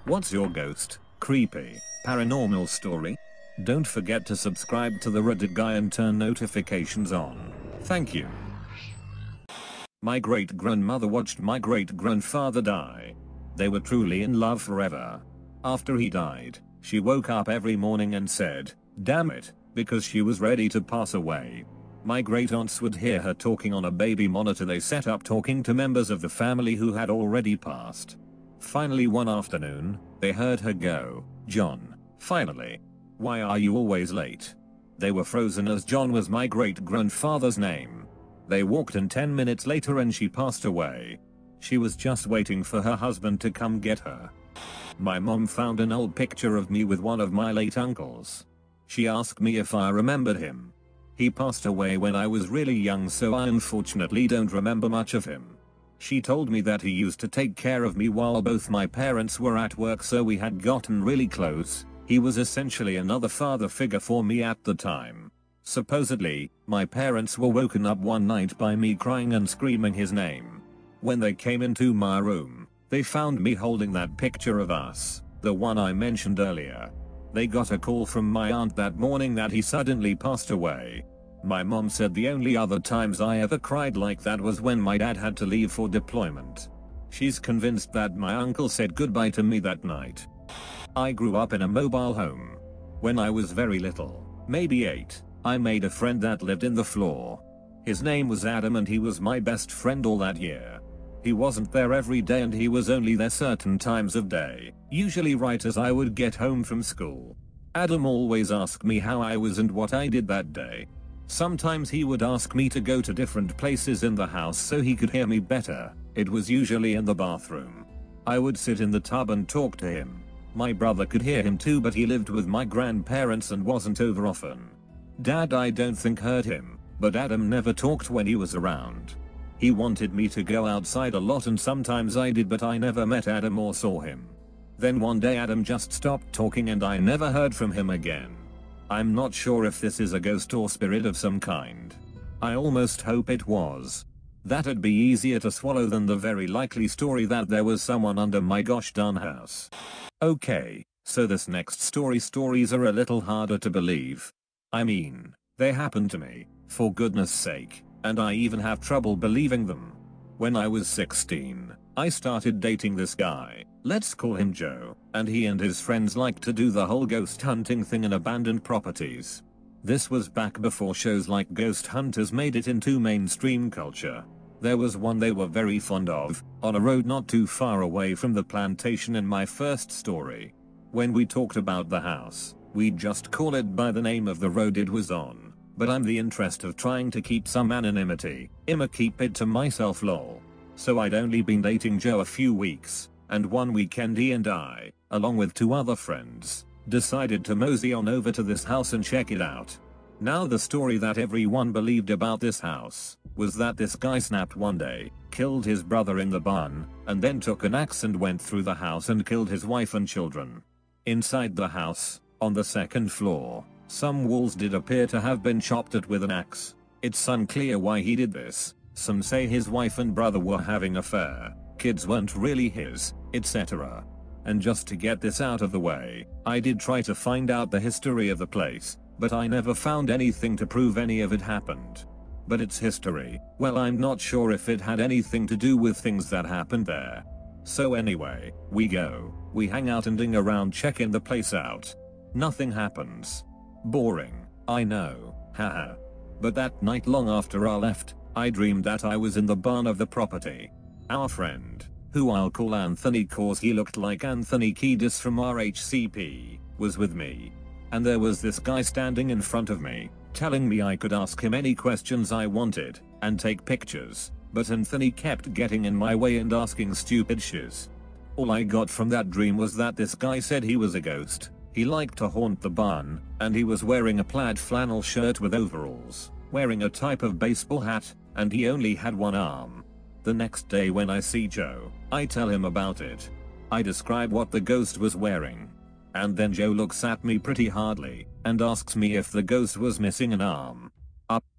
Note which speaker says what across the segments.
Speaker 1: What's your ghost, creepy, paranormal story? Don't forget to subscribe to the Reddit guy and turn notifications on. Thank you. My great-grandmother watched my great-grandfather die. They were truly in love forever. After he died, she woke up every morning and said, "Damn it," because she was ready to pass away. My great-aunts would hear her talking on a baby monitor they set up, talking to members of the family who had already passed. Finally one afternoon, they heard her go, "John, finally. Why are you always late?" They were frozen as John was my great-grandfather's name. They walked in 10 minutes later and she passed away. She was just waiting for her husband to come get her. My mom found an old picture of me with one of my late uncles. She asked me if I remembered him. He passed away when I was really young, so I unfortunately don't remember much of him. She told me that he used to take care of me while both my parents were at work, so we had gotten really close. He was essentially another father figure for me at the time. Supposedly, my parents were woken up one night by me crying and screaming his name. When they came into my room, they found me holding that picture of us, the one I mentioned earlier. They got a call from my aunt that morning that he suddenly passed away. My mom said the only other times I ever cried like that was when my dad had to leave for deployment. She's convinced that my uncle said goodbye to me that night. I grew up in a mobile home. When I was very little, maybe 8, I made a friend that lived in the floor. His name was Adam and he was my best friend all that year. He wasn't there every day and he was only there certain times of day, usually right as I would get home from school. Adam always asked me how I was and what I did that day. Sometimes he would ask me to go to different places in the house so he could hear me better. It was usually in the bathroom. I would sit in the tub and talk to him. My brother could hear him too, but he lived with my grandparents and wasn't over often. Dad I don't think heard him, but Adam never talked when he was around. He wanted me to go outside a lot and sometimes I did, but I never met Adam or saw him. Then one day Adam just stopped talking and I never heard from him again. I'm not sure if this is a ghost or spirit of some kind. I almost hope it was. That'd be easier to swallow than the very likely story that there was someone under my gosh darn house. Okay, so this next stories are a little harder to believe. I mean, they happened to me, for goodness sake, and I even have trouble believing them. When I was 16, I started dating this guy, let's call him Joe, and he and his friends liked to do the whole ghost hunting thing in abandoned properties. This was back before shows like Ghost Hunters made it into mainstream culture. There was one they were very fond of, on a road not too far away from the plantation in my first story. When we talked about the house, we'd just call it by the name of the road it was on. But I'm the interest of trying to keep some anonymity, I'ma keep it to myself lol. So I'd only been dating Joe a few weeks, and one weekend he and I, along with 2 other friends, decided to mosey on over to this house and check it out. Now the story that everyone believed about this house was that this guy snapped one day, killed his brother in the barn, and then took an axe and went through the house and killed his wife and children. Inside the house, on the 2nd floor, some walls did appear to have been chopped at with an axe. It's unclear why he did this. Some say his wife and brother were having an affair, kids weren't really his, etc. And just to get this out of the way, I did try to find out the history of the place, but I never found anything to prove any of it happened. But its history, well, I'm not sure if it had anything to do with things that happened there. So anyway, we go, we hang out and ding around checking the place out. Nothing happens. Boring, I know, haha. But that night long after I left, I dreamed that I was in the barn of the property. Our friend, who I'll call Anthony cause he looked like Anthony Kiedis from RHCP, was with me. And there was this guy standing in front of me, telling me I could ask him any questions I wanted, and take pictures, but Anthony kept getting in my way and asking stupid shiz. All I got from that dream was that this guy said he was a ghost. He liked to haunt the barn, and he was wearing a plaid flannel shirt with overalls, wearing a type of baseball hat, and he only had one arm. The next day when I see Joe, I tell him about it. I describe what the ghost was wearing. And then Joe looks at me pretty hardly, and asks me if the ghost was missing an arm.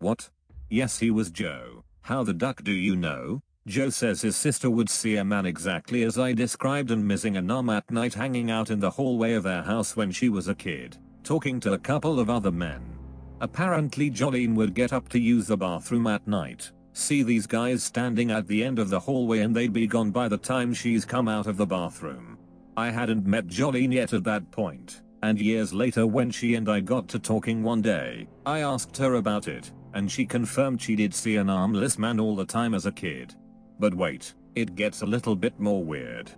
Speaker 1: What? Yes, he was Joe. How the duck do you know? Joe says his sister would see a man exactly as I described and missing an arm at night hanging out in the hallway of their house when she was a kid, talking to a couple of other men. Apparently Jolene would get up to use the bathroom at night, see these guys standing at the end of the hallway and they'd be gone by the time she's come out of the bathroom. I hadn't met Jolene yet at that point, and years later when she and I got to talking one day, I asked her about it, and she confirmed she did see an armless man all the time as a kid. But wait, it gets a little bit more weird.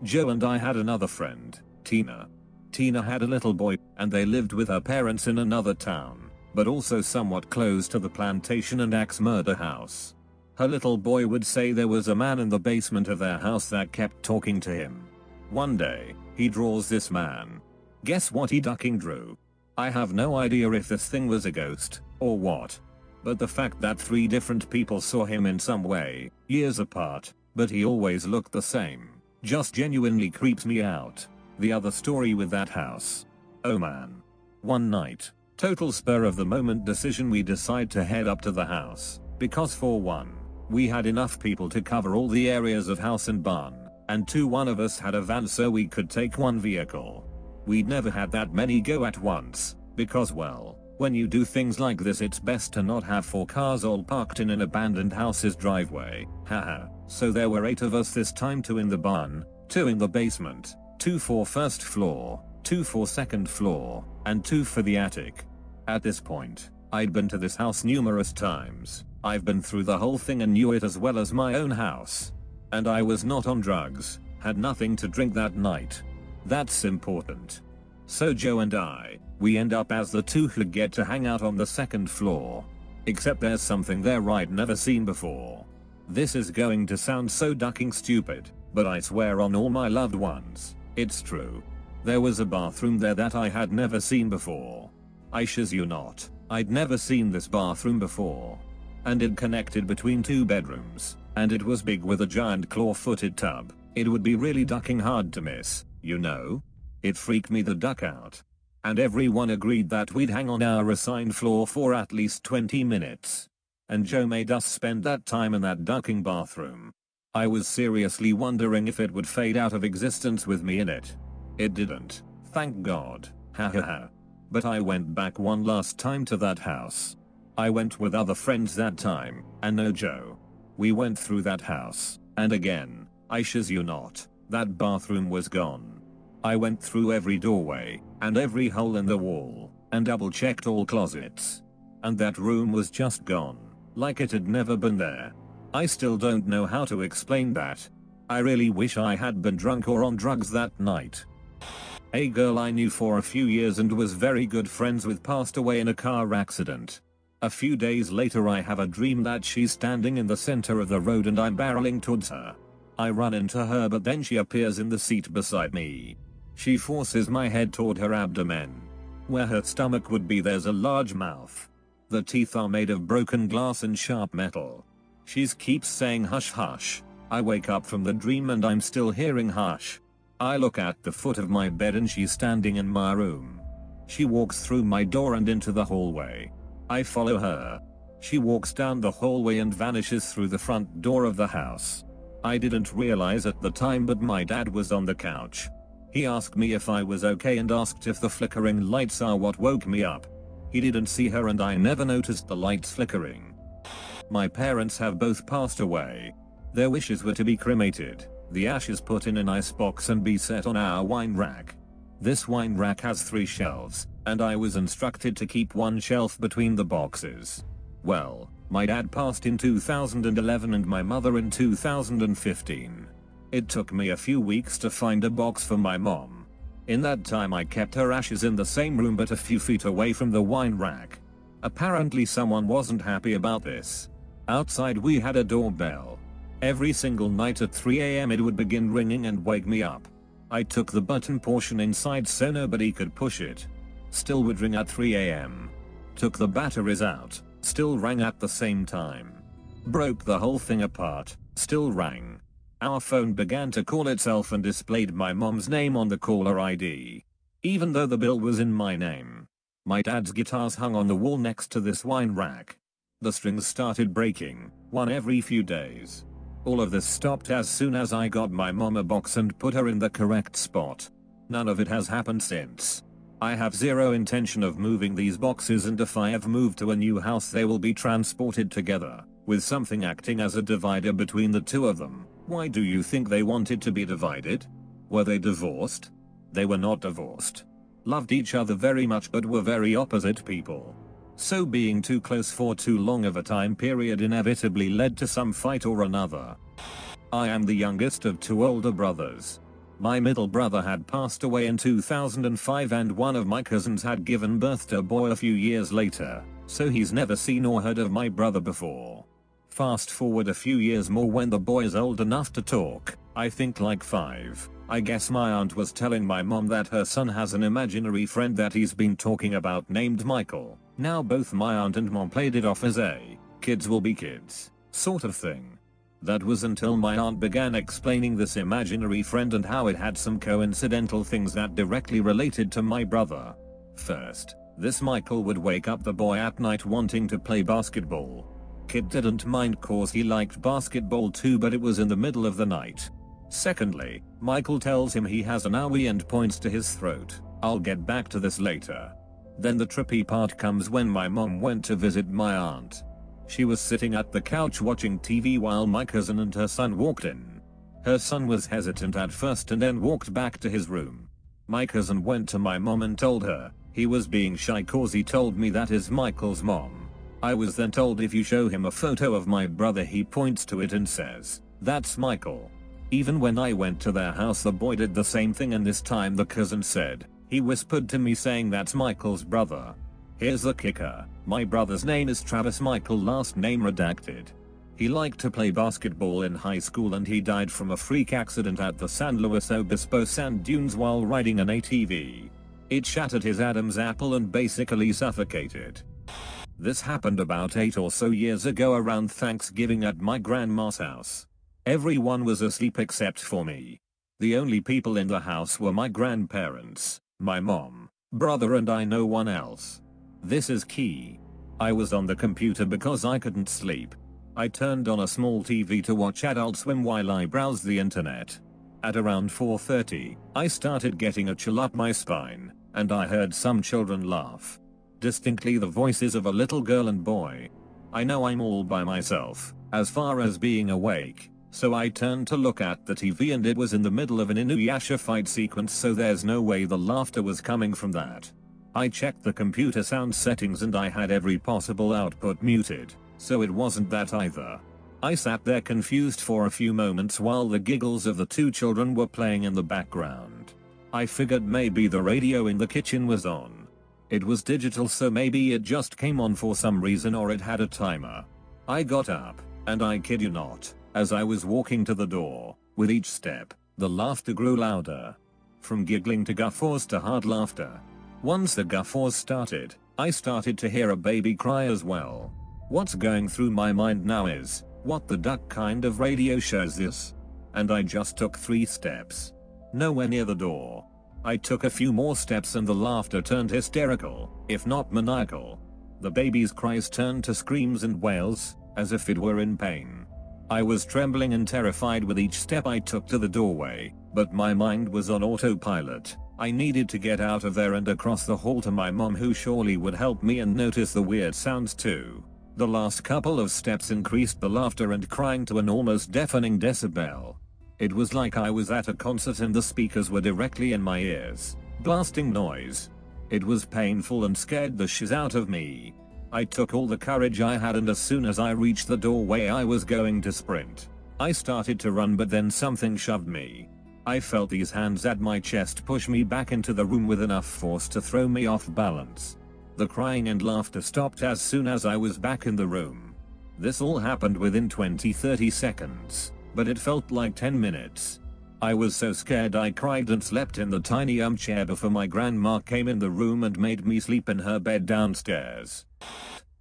Speaker 1: Joe and I had another friend, Tina. Tina had a little boy, and they lived with her parents in another town, but also somewhat close to the plantation and axe murder house. Her little boy would say there was a man in the basement of their house that kept talking to him. One day, he draws this man. Guess what he ducking drew? I have no idea if this thing was a ghost, or what. But the fact that 3 different people saw him in some way, years apart, but he always looked the same, just genuinely creeps me out. The other story with that house. Oh man. One night, total spur of the moment decision, we decide to head up to the house, because for one, we had enough people to cover all the areas of house and barn, and 2, one of us had a van so we could take one vehicle. We'd never had that many go at once, because well, when you do things like this it's best to not have 4 cars all parked in an abandoned house's driveway, haha. So there were 8 of us this time, 2 in the barn, 2 in the basement, 2 for first floor, 2 for second floor, and 2 for the attic. At this point, I'd been to this house numerous times, I've been through the whole thing and knew it as well as my own house. And I was not on drugs, had nothing to drink that night. That's important. So Joe and I, we end up as the 2 who get to hang out on the second floor. Except there's something there I'd never seen before. This is going to sound so ducking stupid, but I swear on all my loved ones, it's true. There was a bathroom there that I had never seen before. I shiz you not, I'd never seen this bathroom before. And it connected between 2 bedrooms, and it was big with a giant claw-footed tub. It would be really ducking hard to miss, you know? It freaked me the duck out. And everyone agreed that we'd hang on our assigned floor for at least 20 minutes. And Joe made us spend that time in that ducking bathroom. I was seriously wondering if it would fade out of existence with me in it. It didn't, thank God, hahaha. But I went back one last time to that house. I went with other friends that time, and no Joe. We went through that house, and again, I shiz you not, that bathroom was gone. I went through every doorway, and every hole in the wall, and double checked all closets. And that room was just gone, like it had never been there. I still don't know how to explain that. I really wish I had been drunk or on drugs that night. A girl I knew for a few years and was very good friends with passed away in a car accident. A few days later I have a dream that she's standing in the center of the road and I'm barreling towards her. I run into her but then she appears in the seat beside me. She forces my head toward her abdomen. Where her stomach would be there's a large mouth. The teeth are made of broken glass and sharp metal. She keeps saying hush hush. I wake up from the dream and I'm still hearing hush. I look at the foot of my bed and she's standing in my room. She walks through my door and into the hallway. I follow her. She walks down the hallway and vanishes through the front door of the house. I didn't realize at the time but my dad was on the couch. He asked me if I was okay and asked if the flickering lights are what woke me up. He didn't see her and I never noticed the lights flickering. My parents have both passed away. Their wishes were to be cremated, the ashes put in an icebox and be set on our wine rack. This wine rack has 3 shelves, and I was instructed to keep one shelf between the boxes. Well, my dad passed in 2011 and my mother in 2015. It took me a few weeks to find a box for my mom. In that time I kept her ashes in the same room but a few feet away from the wine rack. Apparently someone wasn't happy about this. Outside we had a doorbell. Every single night at 3 AM it would begin ringing and wake me up. I took the button portion inside so nobody could push it. Still would ring at 3 AM. Took the batteries out, still rang at the same time. Broke the whole thing apart, still rang. Our phone began to call itself and displayed my mom's name on the caller ID. Even though the bill was in my name. My dad's guitars hung on the wall next to this wine rack. The strings started breaking, one every few days. All of this stopped as soon as I got my mom a box and put her in the correct spot. None of it has happened since. I have zero intention of moving these boxes, and if I have moved to a new house they will be transported together, with something acting as a divider between the two of them. Why do you think they wanted to be divided? Were they divorced? They were not divorced. Loved each other very much but were very opposite people. So being too close for too long of a time period inevitably led to some fight or another. I am the youngest of two older brothers. My middle brother had passed away in 2005 and one of my cousins had given birth to a boy a few years later, so he's never seen or heard of my brother before. Fast forward a few years more when the boy is old enough to talk, I think like 5. I guess my aunt was telling my mom that her son has an imaginary friend that he's been talking about named Michael. Now both my aunt and mom played it off as a kids will be kids sort of thing. That was until my aunt began explaining this imaginary friend and how it had some coincidental things that directly related to my brother. First, this Michael would wake up the boy at night wanting to play basketball. Kid didn't mind cause he liked basketball too, but it was in the middle of the night. Secondly, Michael tells him he has an owie and points to his throat. I'll get back to this later. Then the trippy part comes when my mom went to visit my aunt. She was sitting at the couch watching TV while my cousin and her son walked in. Her son was hesitant at first and then walked back to his room. My cousin went to my mom and told her he was being shy cause he told me that is Michael's mom. I was then told if you show him a photo of my brother he points to it and says, "That's Michael." Even when I went to their house the boy did the same thing, and this time the cousin said, he whispered to me saying that's Michael's brother. Here's the kicker, my brother's name is Travis Michael, last name redacted. He liked to play basketball in high school and he died from a freak accident at the San Luis Obispo sand dunes while riding an ATV. It shattered his Adam's apple and basically suffocated. This happened about 8 or so years ago around Thanksgiving at my grandma's house. Everyone was asleep except for me. The only people in the house were my grandparents, my mom, brother and I, no one else. This is key. I was on the computer because I couldn't sleep. I turned on a small TV to watch Adult Swim while I browsed the internet. At around 4:30, I started getting a chill up my spine, and I heard some children laugh. Distinctly the voices of a little girl and boy. I know I'm all by myself, as far as being awake, so I turned to look at the TV and it was in the middle of an Inuyasha fight sequence, so there's no way the laughter was coming from that. I checked the computer sound settings and I had every possible output muted, so it wasn't that either. I sat there confused for a few moments while the giggles of the two children were playing in the background. I figured maybe the radio in the kitchen was on. It was digital, so maybe it just came on for some reason or it had a timer. I got up, and I kid you not, as I was walking to the door, with each step, the laughter grew louder. From giggling to guffaws to hard laughter. Once the guffaws started, I started to hear a baby cry as well. What's going through my mind now is, what the duck kind of radio show is this? And I just took 3 steps. Nowhere near the door. I took a few more steps and the laughter turned hysterical, if not maniacal. The baby's cries turned to screams and wails, as if it were in pain. I was trembling and terrified with each step I took to the doorway, but my mind was on autopilot. I needed to get out of there and across the hall to my mom, who surely would help me and notice the weird sounds too. The last couple of steps increased the laughter and crying to an almost deafening decibel. It was like I was at a concert and the speakers were directly in my ears, blasting noise. It was painful and scared the shiz out of me. I took all the courage I had, and as soon as I reached the doorway I was going to sprint. I started to run, but then something shoved me. I felt these hands at my chest push me back into the room with enough force to throw me off balance. The crying and laughter stopped as soon as I was back in the room. This all happened within 20-30 seconds, but it felt like 10 minutes. I was so scared I cried and slept in the tiny armchair before my grandma came in the room and made me sleep in her bed downstairs.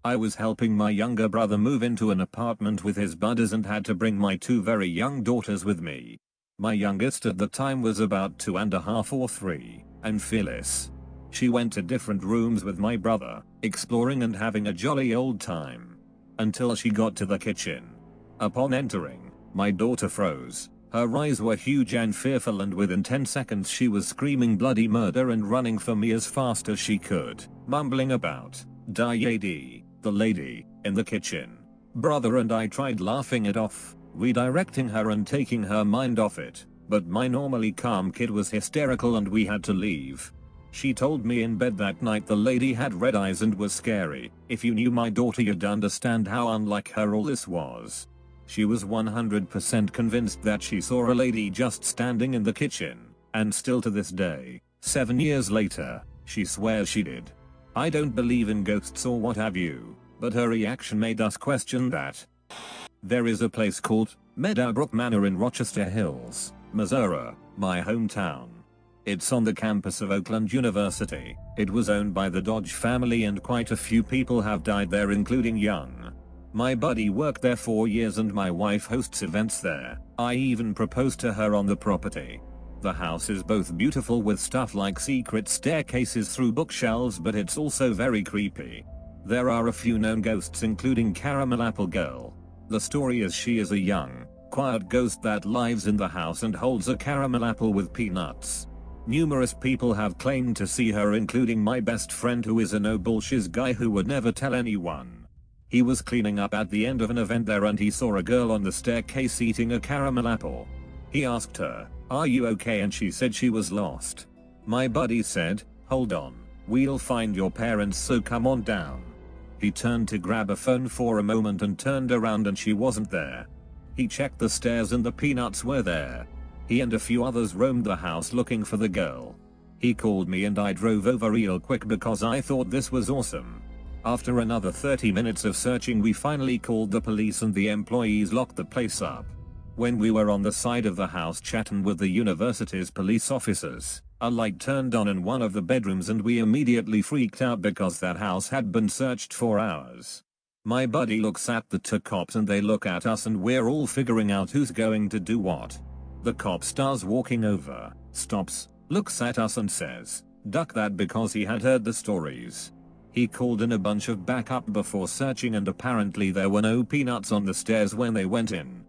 Speaker 1: I was helping my younger brother move into an apartment with his buddies and had to bring my 2 very young daughters with me. My youngest at the time was about 2.5 or 3, and Phyllis. She went to different rooms with my brother, exploring and having a jolly old time. Until she got to the kitchen. Upon entering, My daughter froze. Her eyes were huge and fearful, and within 10 seconds she was screaming bloody murder and running for me as fast as she could, mumbling about Diady, the lady, in the kitchen. Brother and I tried laughing it off, redirecting her and taking her mind off it, but my normally calm kid was hysterical and we had to leave. She told me in bed that night the lady had red eyes and was scary. If you knew my daughter you'd understand how unlike her all this was. She was 100% convinced that she saw a lady just standing in the kitchen, and still to this day, 7 years later, she swears she did. I don't believe in ghosts or what have you, but her reaction made us question that. There is a place called Meadowbrook Manor in Rochester Hills, Missouri, my hometown. It's on the campus of Oakland University. It was owned by the Dodge family and quite a few people have died there, including young. My buddy worked there 4 years and my wife hosts events there. I even proposed to her on the property. The house is both beautiful with stuff like secret staircases through bookshelves, but it's also very creepy. There are a few known ghosts, including Caramel Apple Girl. The story is she is a young, quiet ghost that lives in the house and holds a caramel apple with peanuts. Numerous people have claimed to see her, including my best friend who is a no bullshit guy who would never tell anyone. He was cleaning up at the end of an event there and he saw a girl on the staircase eating a caramel apple. He asked her, "Are you okay?" and she said she was lost. My buddy said, "Hold on, we'll find your parents, so come on down." He turned to grab a phone for a moment and turned around and she wasn't there. He checked the stairs and the peanuts were there. He and a few others roamed the house looking for the girl. He called me and I drove over real quick because I thought this was awesome. After another 30 minutes of searching we finally called the police and the employees locked the place up. When we were on the side of the house chatting with the university's police officers, a light turned on in one of the bedrooms and we immediately freaked out because that house had been searched for hours. My buddy looks at the two cops and they look at us and we're all figuring out who's going to do what. The cop starts walking over, stops, looks at us and says, "Duck that," because he had heard the stories. He called in a bunch of backup before searching and apparently there were no peanuts on the stairs when they went in.